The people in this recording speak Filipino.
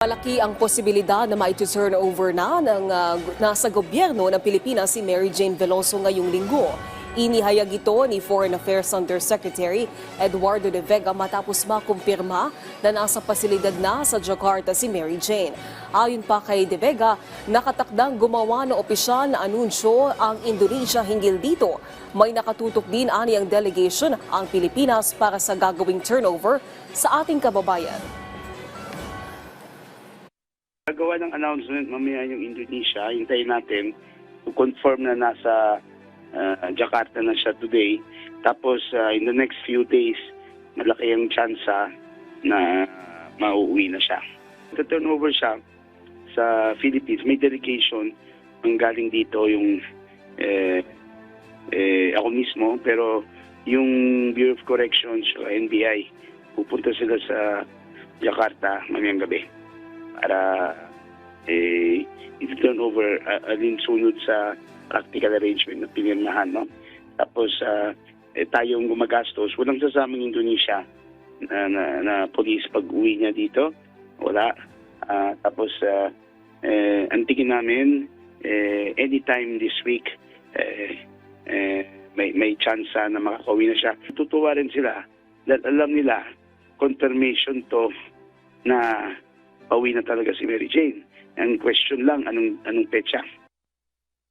Malaki ang posibilidad na mai-turn over na ng nasa gobyerno ng Pilipinas si Mary Jane Veloso ngayong linggo. Inihayag ito ni Foreign Affairs Undersecretary Eduardo De Vega matapos makumpirma na nasa pasilidad na sa Jakarta si Mary Jane. Ayon pa kay De Vega, nakatakdang gumawa ng opisyal na anunsyo ang Indonesia hinggil dito. May nakatutok din ani ang delegation ang Pilipinas para sa gagawing turnover sa ating kababayan. Gagawa ng announcement mamaya yung Indonesia. Hintayin natin to confirm na nasa Jakarta na siya today. Tapos in the next few days, malaki ang tsansa na mauuwi na siya. Turnover siya sa Philippines. May delegation ang galing dito yung ako mismo. Pero yung Bureau of Corrections o NBI, pupunta sila sa Jakarta mamayang gabi para i-turn over alinsunod sa practical arrangement na pinirmahan. No? Tapos tayong gumagastos, walang sasamang Indonesia na police pag-uwi niya dito. Wala. Tapos antigin namin anytime this week may chance na makakauwi na siya. Tutuwa rin sila dahil alam nila confirmation to na pauwi na talaga si Mary Jane. Ang question lang, anong petsa?